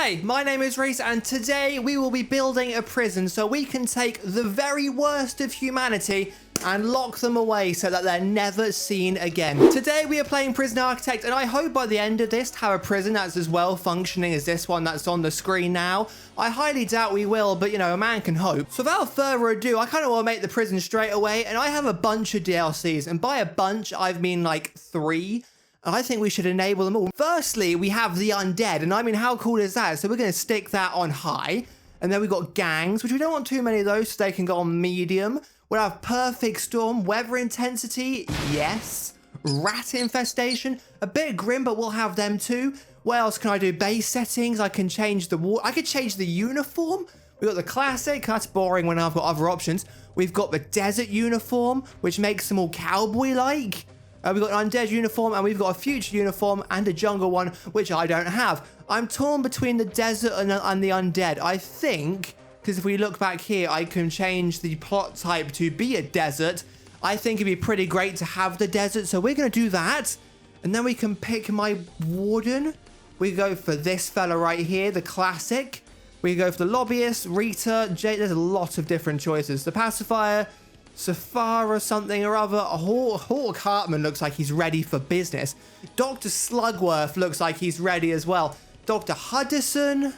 Hey, my name is Reece, and today we will be building a prison so we can take the very worst of humanity and lock them away so that they're never seen again. Today we are playing Prison Architect, and I hope by the end of this to have a prison that's as well functioning as this one that's on the screen now. I highly doubt we will, but you know, a man can hope. So without further ado, I kind of want to make the prison straight away, and I have a bunch of DLCs, and by a bunch I mean like 3. I think we should enable them all. Firstly, we have the undead, and I mean, how cool is that? So we're going to stick that on high. And then we've got gangs, which we don't want too many of those, so they can go on medium. We'll have perfect storm, weather intensity, yes. Rat infestation, a bit grim, but we'll have them too. What else can I do? Base settings, I can change the wall. I could change the uniform. We've got the classic, that's boring when I've got other options. We've got the desert uniform, which makes them all cowboy-like. We've got an undead uniform, and we've got a future uniform and a jungle one, which I don't have. I'm torn between the desert and the undead. I think, because if we look back here, I can change the plot type to be a desert. I think it'd be pretty great to have the desert, so we're going to do that. And then we can pick my warden. We go for this fella right here, the classic. We go for the lobbyist, Rita, Jay. There's a lot of different choices. The pacifier, Safara something or other. Hawk Hartman looks like he's ready for business. Dr. Slugworth looks like he's ready as well. Dr. Huddison,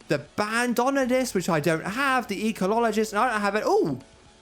the bandonadist, which I don't have, the ecologist, and I don't have it. Oh,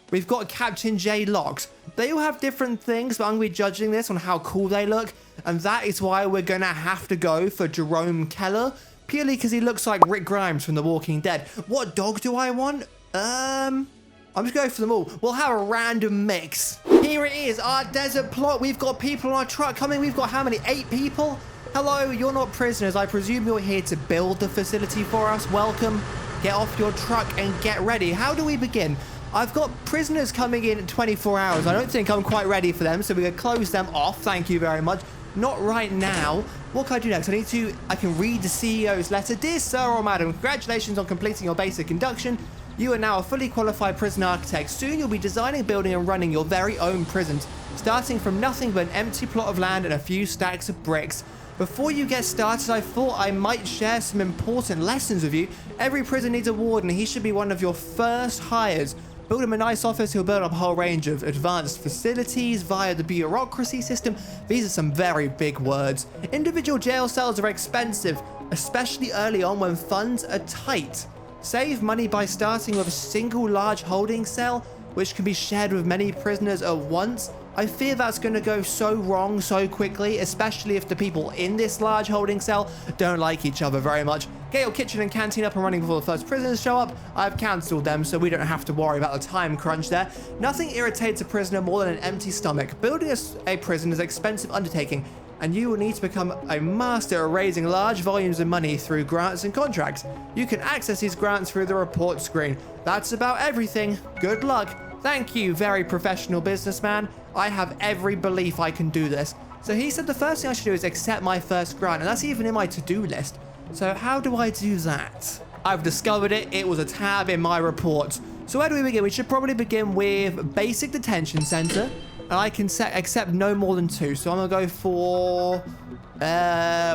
we've got Captain J. Locks. They all have different things, but I'm going to be judging this on how cool they look, and that is why we're going to have to go for Jerome Keller, purely because he looks like Rick Grimes from The Walking Dead. What dog do I want? I'm just going for them all. We'll have a random mix. Here it is, our desert plot. We've got people on our truck coming. We've got how many? 8 people? Hello, you're not prisoners. I presume you're here to build the facility for us. Welcome. Get off your truck and get ready. How do we begin? I've got prisoners coming in 24 hours. I don't think I'm quite ready for them, so we're going to close them off. Thank you very much. Not right now. What can I do next? I can read the CEO's letter. Dear sir or madam, congratulations on completing your basic induction. You are now a fully qualified prison architect. Soon you'll be designing, building, and running your very own prisons, starting from nothing but an empty plot of land and a few stacks of bricks. Before you get started, I thought I might share some important lessons with you. Every prison needs a warden. He should be one of your first hires. Build him a nice office. He'll build up a whole range of advanced facilities via the bureaucracy system. These are some very big words. Individual jail cells are expensive, especially early on when funds are tight. Save money by starting with a single large holding cell, which can be shared with many prisoners at once. I fear that's going to go so wrong so quickly, especially if the people in this large holding cell don't like each other very much. Get your kitchen and canteen up and running before the first prisoners show up. I've cancelled them, so we don't have to worry about the time crunch there. Nothing irritates a prisoner more than an empty stomach. Building a prison is an expensive undertaking, and you will need to become a master at raising large volumes of money through grants and contracts. You can access these grants through the report screen. That's about everything. Good luck. Thank you, very professional businessman. I have every belief I can do this. So he said the first thing I should do is accept my first grant, and that's even in my to-do list. So how do I do that? I've discovered it. It was a tab in my report. So where do we begin? We should probably begin with basic detention center. And I can accept no more than 2. So I'm going to go for...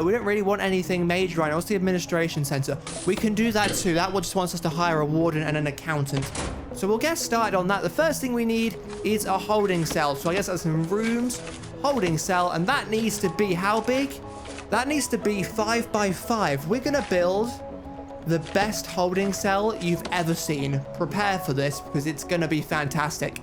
we don't really want anything major right now. What's the administration center? We can do that too. That one just wants us to hire a warden and an accountant. So we'll get started on that. The first thing we need is a holding cell. So I guess that's some rooms. Holding cell. And that needs to be how big? That needs to be 5 by 5. We're going to build the best holding cell you've ever seen. Prepare for this because it's going to be fantastic.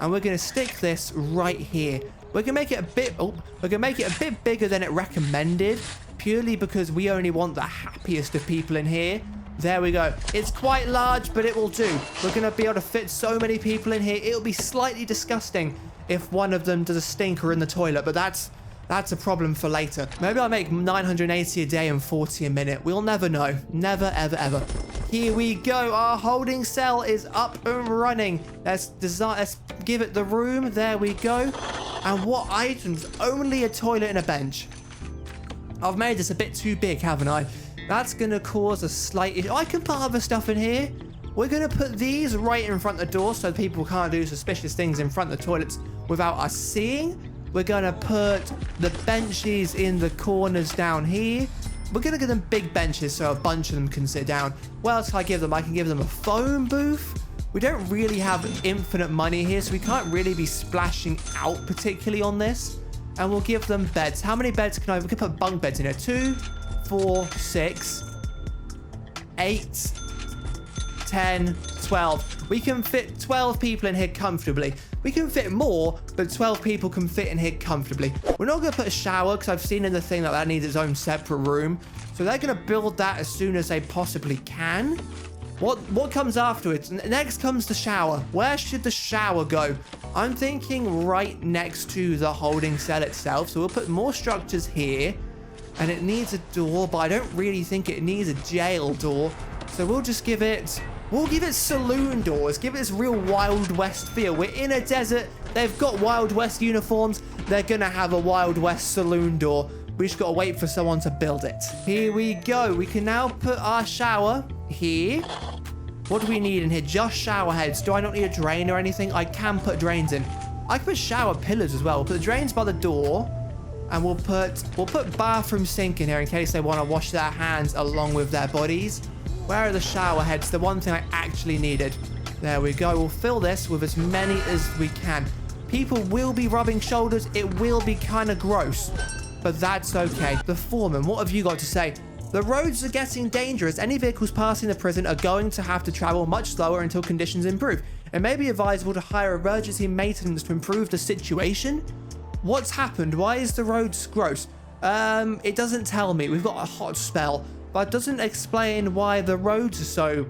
And we're going to stick this right here. We're going to make it a bit bigger than it recommended, purely because we only want the happiest of people in here. There we go. It's quite large, but it will do. We're going to be able to fit so many people in here. It'll be slightly disgusting if one of them does a stinker in the toilet, but that's a problem for later. Maybe I'll make 980 a day and 40 a minute. We'll never know. Never, ever, ever. Here we go. Our holding cell is up and running. Let's give it the room. There we go. And what items? Only a toilet and a bench. I've made this a bit too big, haven't I? That's going to cause a slight issue. I can put other stuff in here. We're going to put these right in front of the door so people can't do suspicious things in front of the toilets without us seeing. We're going to put the benches in the corners down here. we're going to give them big benches so a bunch of them can sit down. What else can I give them? I can give them a phone booth. We don't really have infinite money here, so we can't really be splashing out particularly on this. And we'll give them beds. How many beds can I... We can put bunk beds in here. 2, 4, 6, 8, 10, 12. We can fit 12 people in here comfortably. We can fit more, but 12 people can fit in here comfortably. We're not going to put a shower because I've seen in the thing that needs its own separate room. So they're going to build that as soon as they possibly can. What comes afterwards? Next comes the shower. Where should the shower go? I'm thinking right next to the holding cell itself. So we'll put more structures here. And it needs a door, but I don't really think it needs a jail door. So we'll just give it... We'll give it saloon doors. Give it this real Wild West feel. We're in a desert. They've got Wild West uniforms. They're going to have a Wild West saloon door. We just got to wait for someone to build it. Here we go. We can now put our shower here. What do we need in here? Just shower heads. Do I not need a drain or anything? I can put drains in. I can put shower pillars as well. We'll put the drains by the door. And we'll put bathroom sink in here in case they want to wash their hands along with their bodies. Where are the shower heads? The one thing I actually needed. There we go. We'll fill this with as many as we can. People will be rubbing shoulders. It will be kind of gross. But that's okay. The foreman, what have you got to say? The roads are getting dangerous. Any vehicles passing the prison are going to have to travel much slower until conditions improve. It may be advisable to hire emergency maintenance to improve the situation. What's happened? Why is the roads gross? It doesn't tell me. We've got a hot spell. But it doesn't explain why the roads are so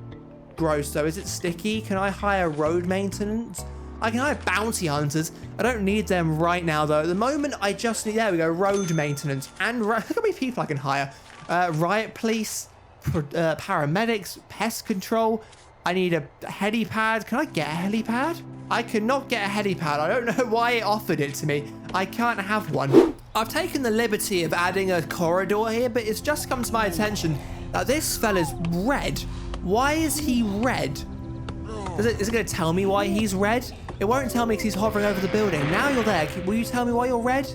gross, though. Is it sticky? Can I hire road maintenance? I can hire bounty hunters. I don't need them right now, though. At the moment, I just need... There we go. Road maintenance. And look how many people I can hire. Riot police, paramedics, pest control. I need a helipad. Can I get a helipad? I cannot get a helipad. I don't know why it offered it to me. I can't have one. I've taken the liberty of adding a corridor here, but it's just come to my attention that this fella's red. Why is he red? Is it going to tell me why he's red? It won't tell me because he's hovering over the building. Now you're there. Will you tell me why you're red?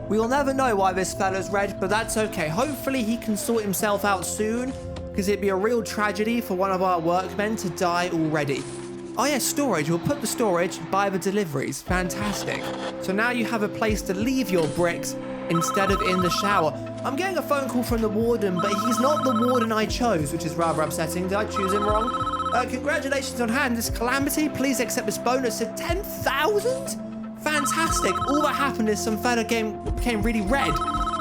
We'll never know why this fella's red, but that's okay. Hopefully he can sort himself out soon, because it'd be a real tragedy for one of our workmen to die already. Oh yeah, storage. We'll put the storage by the deliveries. Fantastic. So now you have a place to leave your bricks instead of in the shower. I'm getting a phone call from the warden, but he's not the warden I chose, which is rather upsetting. Did I choose him wrong? Congratulations on handling this calamity. Please accept this bonus of 10,000? Fantastic. All that happened is some fella became really red.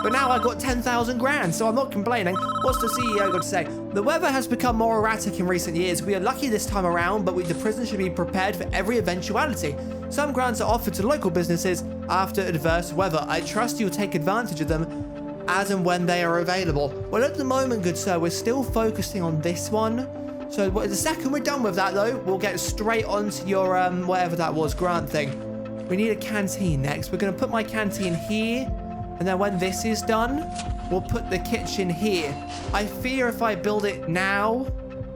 But now I got 10,000 grand, so I'm not complaining. What's the CEO got to say? The weather has become more erratic in recent years. We are lucky this time around, but the prison should be prepared for every eventuality. Some grants are offered to local businesses after adverse weather. I trust you'll take advantage of them as and when they are available. Well, at the moment, good sir, we're still focusing on this one. So the second we're done with that, though, we'll get straight onto your, whatever that was, grant thing. We need a canteen next. We're going to put my canteen here. And then when this is done, we'll put the kitchen here. I fear if I build it now,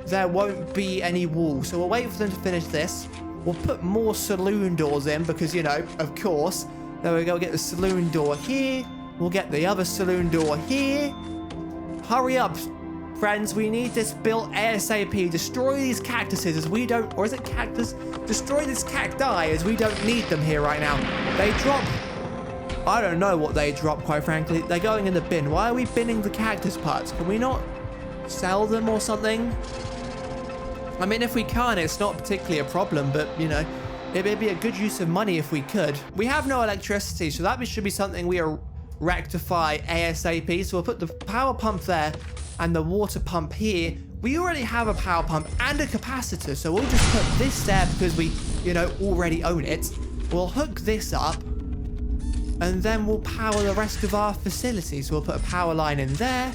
there won't be any walls. So we'll wait for them to finish this. We'll put more saloon doors in because, you know, of course. There we go. We'll get the saloon door here. We'll get the other saloon door here. Hurry up, friends. We need this built ASAP. Destroy these cactuses as we don't... Or is it cactus? Destroy this cacti as we don't need them here right now. They drop... I don't know what they drop, quite frankly. They're going in the bin. Why are we binning the cactus parts? Can we not sell them or something? I mean, if we can't, it's not particularly a problem, but, you know, it may be a good use of money if we could. We have no electricity, so that should be something we rectify ASAP. So we'll put the power pump there and the water pump here. We already have a power pump and a capacitor, so we'll just put this there because we, you know, already own it. We'll hook this up. And then we'll power the rest of our facilities. So we'll put a power line in there.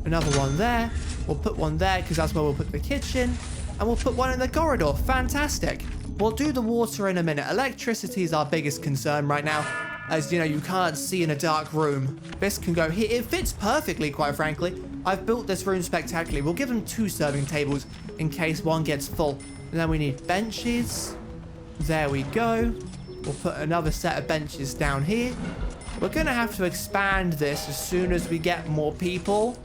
Another one there. We'll put one there because that's where we'll put the kitchen. And we'll put one in the corridor. Fantastic. We'll do the water in a minute. Electricity is our biggest concern right now. As, you know, you can't see in a dark room. This can go here. It fits perfectly, quite frankly. I've built this room spectacularly. We'll give them 2 serving tables in case one gets full. And then we need benches. There we go. We'll put another set of benches down here. We're going to have to expand this as soon as we get more people.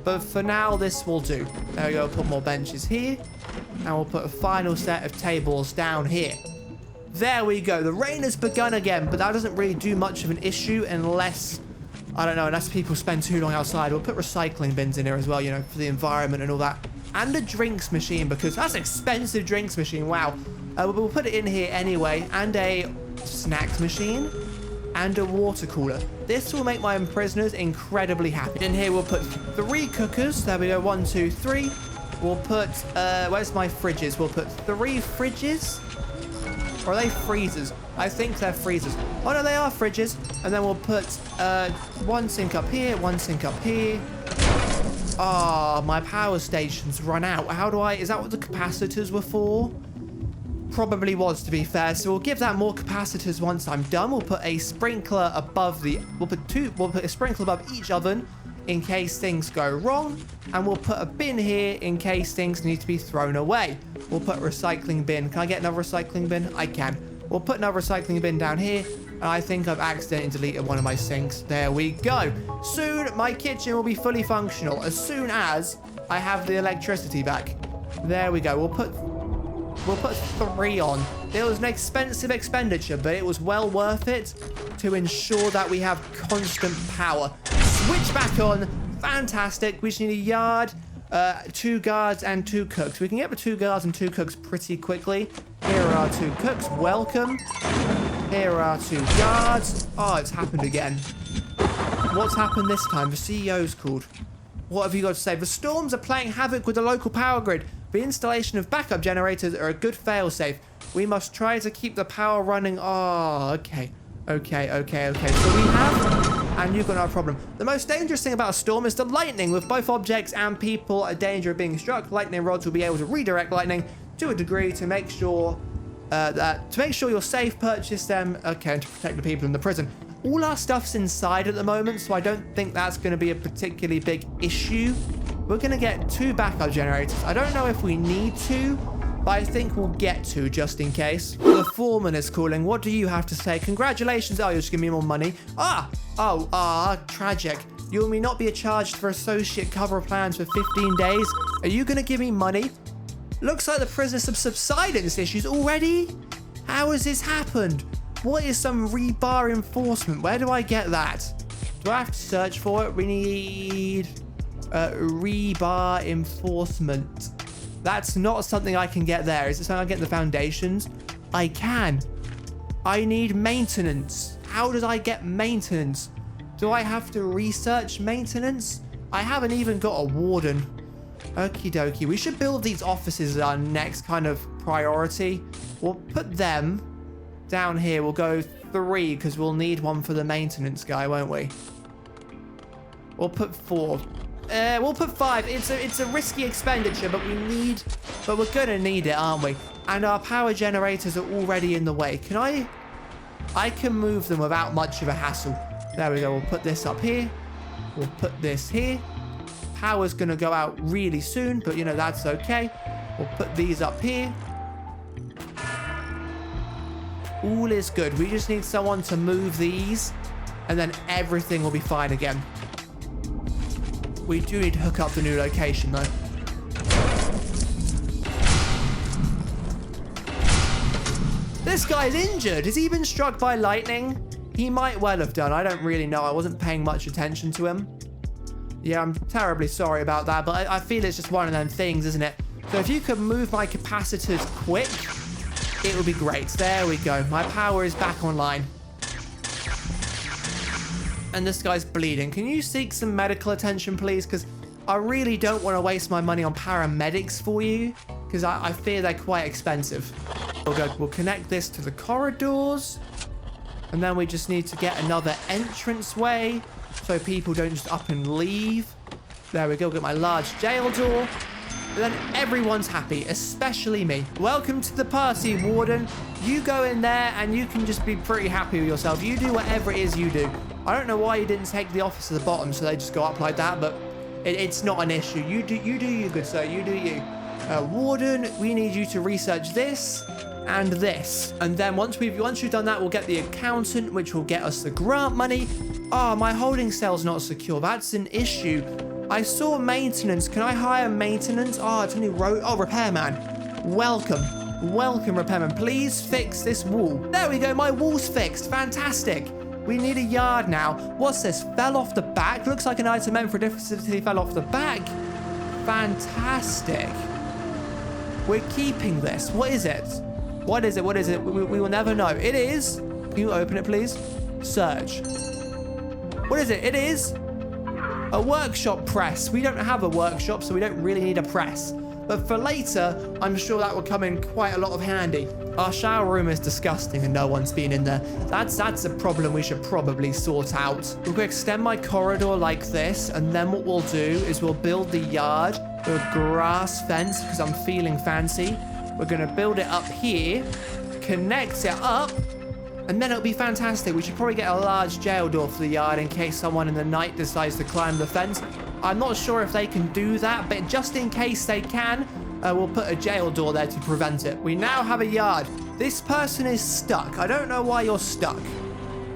But for now, this will do. There we go. Put more benches here. And we'll put a final set of tables down here. There we go. The rain has begun again, but that doesn't really do much of an issue unless, I don't know, unless people spend too long outside. We'll put recycling bins in here as well, you know, for the environment and all that. And a drinks machine, because that's an expensive drinks machine. Wow. We'll put it in here anyway. And a snacks machine. And a water cooler. This will make my prisoners incredibly happy. In here, we'll put 3 cookers. There we go. 1, 2, 3. We'll put, where's my fridges? We'll put 3 fridges. Or are they freezers? I think they're freezers. Oh, no, they are fridges. And then we'll put 1 sink up here, 1 sink up here. Ah, my power station's run out. How do I... Is that what the capacitors were for? Probably was, to be fair. So we'll give that more capacitors once I'm done. We'll put a sprinkler above the... We'll put a sprinkler above each oven in case things go wrong. And we'll put a bin here in case things need to be thrown away. We'll put a recycling bin. Can I get another recycling bin? I can. We'll put another recycling bin down here. And I think I've accidentally deleted one of my sinks. There we go. Soon, my kitchen will be fully functional. As soon as I have the electricity back. There we go. We'll put 3 on. It was an expensive expenditure, but it was well worth it to ensure that we have constant power. Switch back on. Fantastic. We just need a yard, 2 guards, and 2 cooks. We can get the 2 guards and 2 cooks pretty quickly. Here are our 2 cooks. Welcome. Here are our 2 guards. Oh, it's happened again. What's happened this time? The CEO's called. What have you got to say? The storms are playing havoc with the local power grid. The installation of backup generators are a good failsafe. We must try to keep the power running. Oh, okay. Okay. So we have... And you've got no problem. The most dangerous thing about a storm is the lightning. With both objects and people at danger of being struck, lightning rods will be able to redirect lightning to a degree to make sure you're safe. Purchase them. Okay, and to protect the people in the prison. All our stuff's inside at the moment, so I don't think that's going to be a particularly big issue. We're going to get 2 backup generators. I don't know if we need to, but I think we'll get to just in case. The foreman is calling. What do you have to say? Congratulations. Oh, you'll just give me more money. Tragic. You will not be charged for associate cover plans for 15 days. Are you going to give me money? Looks like the prisoners have subsidence issues already. How has this happened? What is some rebar enforcement? Where do I get that? Do I have to search for it? We need rebar enforcement. That's not something I can get there. Is it something I get in the foundations? I can. I need maintenance. How did I get maintenance? Do I have to research maintenance? I haven't even got a warden. Okie dokie. We should build these offices as our next kind of priority. We'll put them down here. We'll go 3 because we'll need one for the maintenance guy, won't we? We'll put 4. We'll put 5. It's a risky expenditure, but we're gonna need it, aren't we? And our power generators are already in the way. I can move them without much of a hassle. There we go. We'll put this up here. We'll put this here. Power's gonna go out really soon, but you know, that's okay. We'll put these up here. All is good. We just need someone to move these, and then everything will be fine again. We do need to hook up the new location, though. This guy's injured. Has he been struck by lightning? He might well have done. I don't really know. I wasn't paying much attention to him. Yeah, I'm terribly sorry about that, but I feel it's just one of them things, isn't it? So if you could move my capacitors quick, it would be great. There we go. My power is back online. And this guy's bleeding. Can you seek some medical attention, please? Because I really don't want to waste my money on paramedics for you, because I fear they're quite expensive. We'll connect this to the corridors. And then we just need to get another entranceway so people don't just up and leave. There we go. Get my large jail door. And then everyone's happy, especially me. Welcome to the party, Warden. You go in there and you can just be pretty happy with yourself. You do whatever it is you do. I don't know why you didn't take the office to the bottom so they just go up like that, but it's not an issue. You do you, good sir. You do you. Warden, we need you to research this and this. And then once you've done that, we'll get the accountant, which will get us the grant money. Oh, my holding cell's not secure. That's an issue. I saw maintenance. Can I hire maintenance? Oh, it's a new road. Oh, repairman. Welcome. Welcome, repairman. Please fix this wall. There we go. My wall's fixed. Fantastic. We need a yard now. What's this? Fell off the back? Looks like an item meant for difficulty fell off the back. Fantastic. We're keeping this. What is it? What is it? What is it? We will never know. It is. Can you open it, please? Search. What is it? It is a workshop press. We don't have a workshop, so we don't really need a press. But for later, I'm sure that will come in quite a lot of handy. Our shower room is disgusting and no one's been in there. That's a problem we should probably sort out. We're going to extend my corridor like this, and then what we'll do is we'll build the yard with a grass fence because I'm feeling fancy. We're going to build it up here, connect it up, and then it'll be fantastic. We should probably get a large jail door for the yard in case someone in the night decides to climb the fence. I'm not sure if they can do that, but just in case they can, we'll put a jail door there to prevent it. We now have a yard. This person is stuck. I don't know why you're stuck.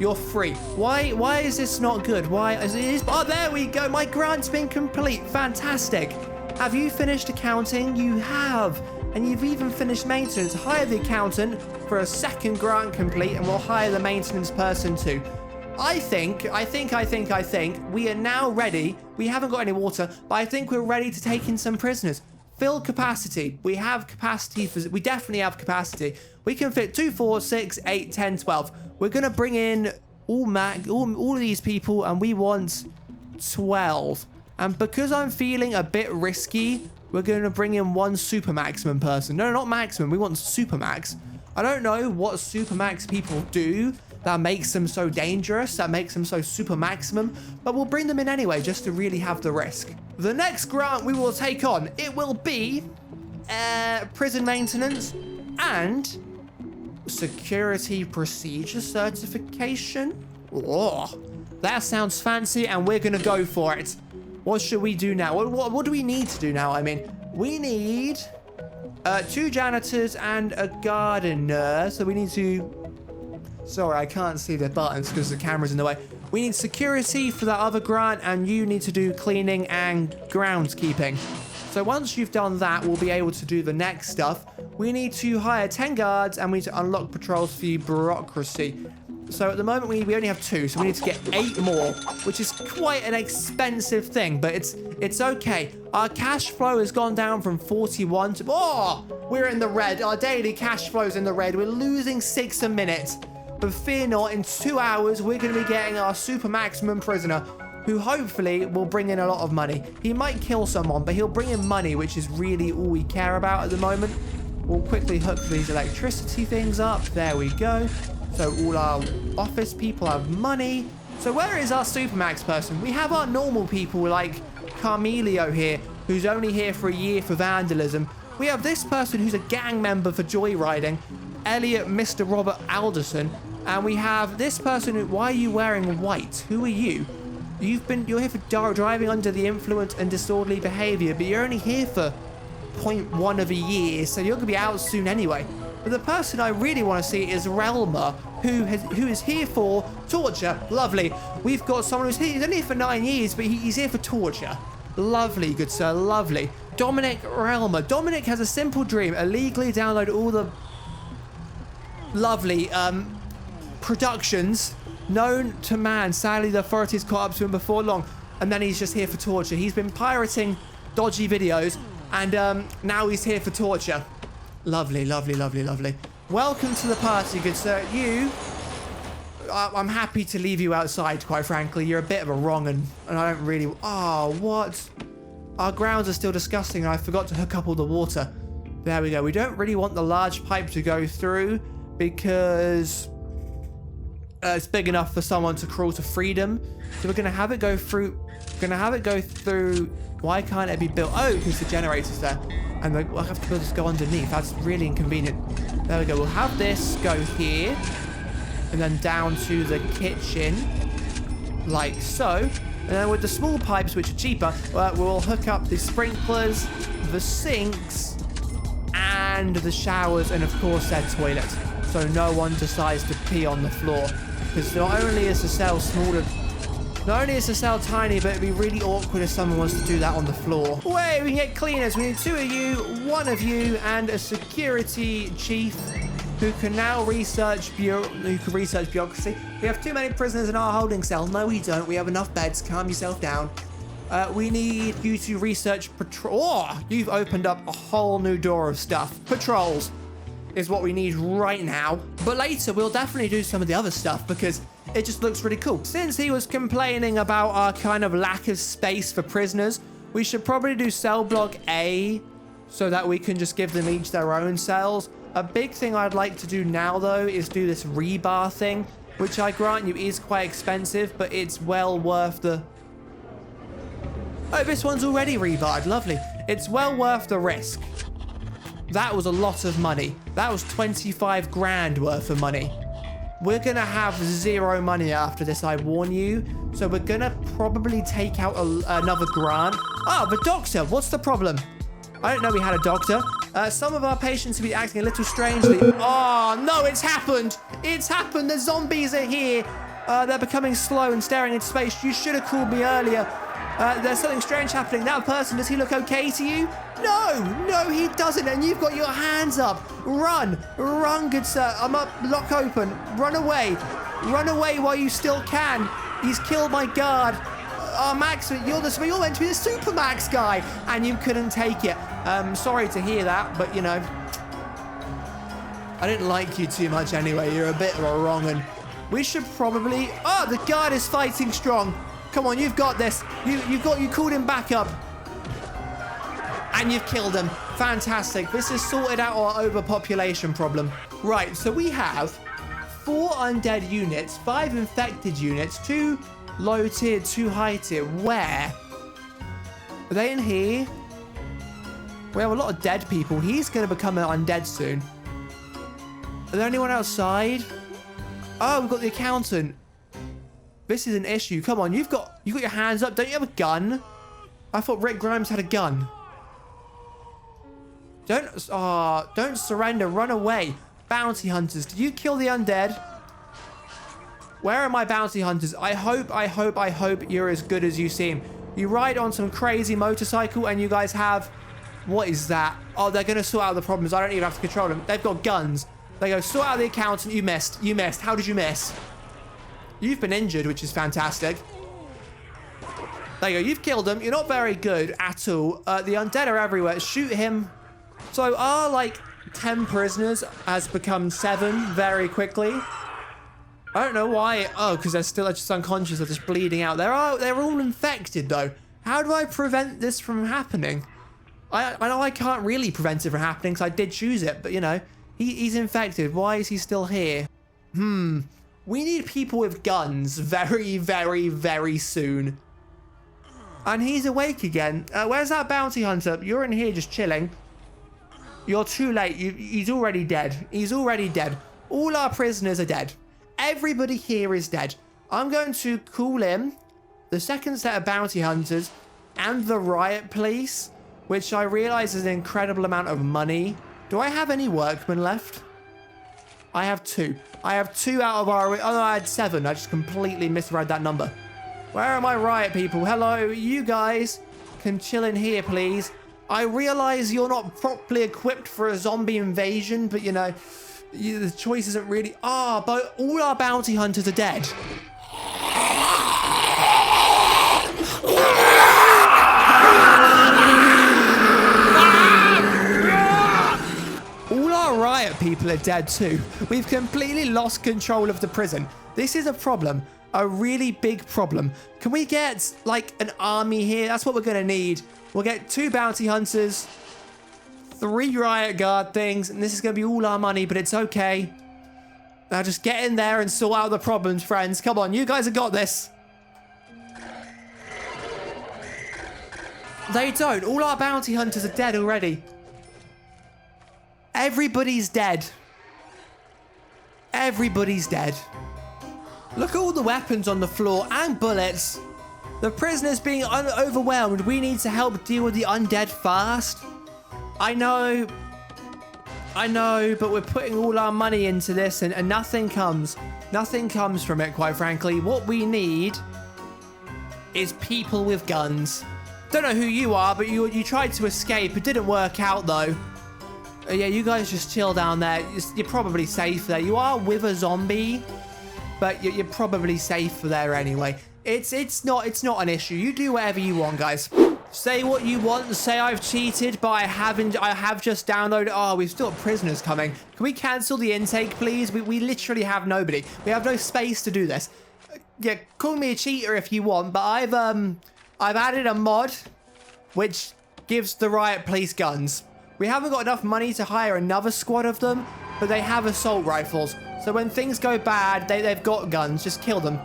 You're free. Why is this not good? Why is it? Oh, there we go. My grant's been complete. Fantastic. Have you finished accounting? You have. And you've even finished maintenance. Hire the accountant for a second grant complete, and we'll hire the maintenance person too. I think we are now ready. We haven't got any water, but I think we're ready to take in some prisoners. Fill capacity. We have capacity. We definitely have capacity. We can fit 2, 4, 6, 8, 10, 12. We're going to bring in all of these people, and we want 12. And because I'm feeling a bit risky, we're going to bring in one super maximum person. No, not maximum. We want super max. I don't know what super max people do that makes them so dangerous, that makes them so super maximum, but we'll bring them in anyway just to really have the risk. The next grant we will take on, it will be prison maintenance and security procedure certification. Oh, that sounds fancy, and we're gonna go for it. What should we do now? What do we need to do now? I mean, we need 2 janitors and a gardener, so we need to... Sorry, I can't see the buttons because the camera's in the way. We need security for that other grant, and you need to do cleaning and groundskeeping. So once you've done that, we'll be able to do the next stuff. We need to hire 10 guards, and we need to unlock patrols for your bureaucracy. So at the moment, we only have 2, so we need to get 8 more, which is quite an expensive thing, but it's okay. Our cash flow has gone down from 41 to... Oh! We're in the red. Our daily cash flow's in the red. We're losing 6 a minute. But fear not, in 2 hours, we're going to be getting our super maximum prisoner, who hopefully will bring in a lot of money. He might kill someone, but he'll bring in money, which is really all we care about at the moment. We'll quickly hook these electricity things up. There we go. So all our office people have money. So where is our Supermax person? We have our normal people like Carmelio here, who's only here for a year for vandalism. We have this person who's a gang member for joyriding, Elliot Mr. Robert Alderson. And we have this person who... Why are you wearing white? Who are you? You're here for driving under the influence and disorderly behavior, but you're only here for 0.1 of a year, so you're going to be out soon anyway. But the person I really want to see is Relma, who is here for torture. Lovely. We've got someone who's here. He's only here for 9 years, but he's here for torture. Lovely, good sir. Lovely. Dominic Relma. Dominic has a simple dream. Illegally download all the lovely productions known to man. Sadly, the authorities caught up to him before long, and then he's just here for torture. He's been pirating dodgy videos, and now he's here for torture. Lovely, lovely, lovely, lovely. Welcome to the party, good sir. I'm happy to leave you outside, quite frankly. You're a bit of a wrong-un, and I don't really... Oh, what? Our grounds are still disgusting, and I forgot to hook up all the water. There we go. We don't really want the large pipe to go through because it's big enough for someone to crawl to freedom. So we're going to have it go through... Why can't it be built? Oh, because the generator's there. And we'll have to just go underneath. That's really inconvenient. There we go. We'll have this go here. And then down to the kitchen. Like so. And then with the small pipes, which are cheaper, we'll hook up the sprinklers, the sinks, and the showers, and of course their toilets. So no one decides to pee on the floor. Because not only is the cell smaller... Not only is the cell tiny, but it'd be really awkward if someone wants to do that on the floor. Wait, we can get cleaners. We need 2 of you, 1 of you, and a security chief who can now research bureaucracy. We have too many prisoners in our holding cell. No, we don't. We have enough beds. Calm yourself down. We need you to research patrol. Oh, you've opened up a whole new door of stuff. Patrols is what we need right now. But later, we'll definitely do some of the other stuff because it just looks really cool. Since he was complaining about our kind of lack of space for prisoners, we should probably do cell block A so that we can just give them each their own cells. A big thing I'd like to do now, though, is do this rebar thing, which I grant you is quite expensive, but it's well worth the... Oh, this one's already rebarred. Lovely. It's well worth the risk. That was a lot of money. That was 25 grand worth of money. We're going to have 0 money after this, I warn you. So we're going to probably take out another grant. Oh, the doctor. What's the problem? I didn't know we had a doctor. Some of our patients have been acting a little strangely. Oh, no, it's happened. It's happened. The zombies are here. They're becoming slow and staring into space. You should have called me earlier. There's something strange happening. That person, does he look okay to you? No, he doesn't. And you've got your hands up. Run, good sir. I'm up, lock open. Run away while you still can. He's killed my guard. Oh, Max, you're meant to be the Super Max guy, and you couldn't take it. Sorry to hear that, but you know, I didn't like you too much anyway. You're a bit of a wrong un. We should probably... Oh, the guard is fighting strong. Come on, you've got this. You called him back up. And you've killed him. Fantastic. This has sorted out our overpopulation problem. Right, so we have 4 undead units, 5 infected units, 2 low tier, 2 high tier. Where? Are they in here? We have a lot of dead people. He's going to become undead soon. Are there anyone outside? Oh, we've got the accountant. This is an issue. Come on, you've got your hands up. Don't you have a gun? I thought Rick Grimes had a gun. Don't surrender. Run away. Bounty hunters. Did you kill the undead? Where are my bounty hunters? I hope you're as good as you seem. You ride on some crazy motorcycle and you guys have... What is that? Oh, they're going to sort out the problems. I don't even have to control them. They've got guns. They go, sort out the accountant. You missed. How did you miss? You've been injured, which is fantastic. There you go. You've killed him. You're not very good at all. The undead are everywhere. Shoot him. So our, 10 prisoners has become 7 very quickly. I don't know why. Oh, because they're still just unconscious. They're just bleeding out. They're all infected, though. How do I prevent this from happening? I know I can't really prevent it from happening because I did choose it. But, you know, he's infected. Why is he still here? We need people with guns very, very, very soon. And he's awake again. Where's that bounty hunter? You're in here just chilling. You're too late. He's already dead. He's already dead. All our prisoners are dead. Everybody here is dead. I'm going to call in the second set of bounty hunters and the riot police, which I realize is an incredible amount of money. Do I have any workmen left? I have 2. I have 2 out of our... Oh, no, I had 7. I just completely misread that number. Where are my riot people? Hello, you guys can chill in here, please. I realize you're not properly equipped for a zombie invasion, but, you know, the choice isn't really... but all our bounty hunters are dead. All our riot people are dead too. We've completely lost control of the prison. This is a problem. A really big problem. Can we get, an army here? That's what we're going to need. We'll get 2 bounty hunters, 3 riot guard things, and this is going to be all our money, but it's okay. Now just get in there and sort out the problems, friends. Come on, you guys have got this. They don't. All our bounty hunters are dead already. Everybody's dead. Everybody's dead. Look at all the weapons on the floor and bullets. The prisoner's being overwhelmed. We need to help deal with the undead fast. I know, but we're putting all our money into this and nothing comes. Nothing comes from it, quite frankly. What we need is people with guns. Don't know who you are, but you tried to escape. It didn't work out, though. Yeah, you guys just chill down there. You're probably safe there. You are with a zombie, but you're probably safe there anyway. It's not an issue. You do whatever you want, guys. Say what you want. Say I've cheated, but I have just downloaded. Oh, we've still got prisoners coming. Can we cancel the intake, please? We literally have nobody. We have no space to do this. Yeah, call me a cheater if you want, but I've added a mod which gives the riot police guns. We haven't got enough money to hire another squad of them, but they have assault rifles. So when things go bad, they've got guns. Just kill them.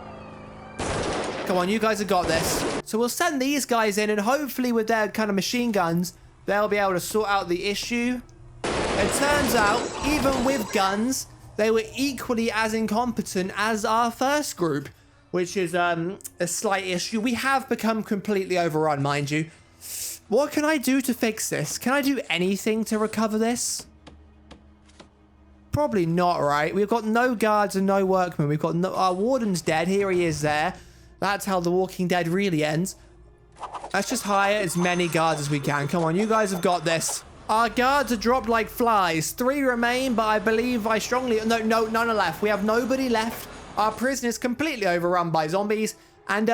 Come on, you guys have got this. So we'll send these guys in, and hopefully with their kind of machine guns, they'll be able to sort out the issue. It turns out, even with guns, they were equally as incompetent as our first group, which is a slight issue. We have become completely overrun, mind you. What can I do to fix this? Can I do anything to recover this? Probably not, right? We've got no guards and no workmen. We've got no... Our warden's dead. Here he is there. That's how The Walking Dead really ends. Let's just hire as many guards as we can. Come on, you guys have got this. Our guards are dropped like flies. 3 remain, but I believe I strongly... No, none are left. We have nobody left. Our prison is completely overrun by zombies. And,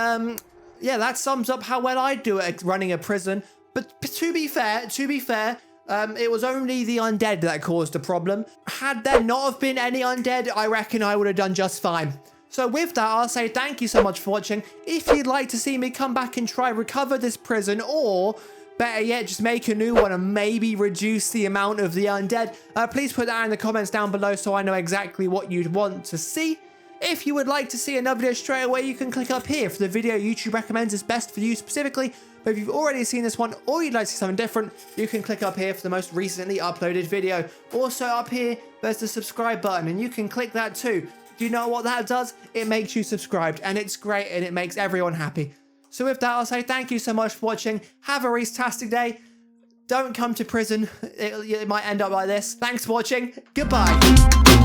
yeah, that sums up how well I do at running a prison. But to be fair, it was only the undead that caused the problem. Had there not have been any undead, I reckon I would have done just fine. So with that, I'll say thank you so much for watching. If you'd like to see me come back and try recover this prison, or better yet, just make a new one and maybe reduce the amount of the undead, please put that in the comments down below so I know exactly what you'd want to see. If you would like to see another video straight away, you can click up here for the video YouTube recommends is best for you specifically. But if you've already seen this one or you'd like to see something different, you can click up here for the most recently uploaded video. Also up here, there's the subscribe button and you can click that too. Do you know what that does? It makes you subscribed and it's great and it makes everyone happy. So with that, I'll say thank you so much for watching. Have a Reecetastic day. Don't come to prison. It might end up like this. Thanks for watching. Goodbye.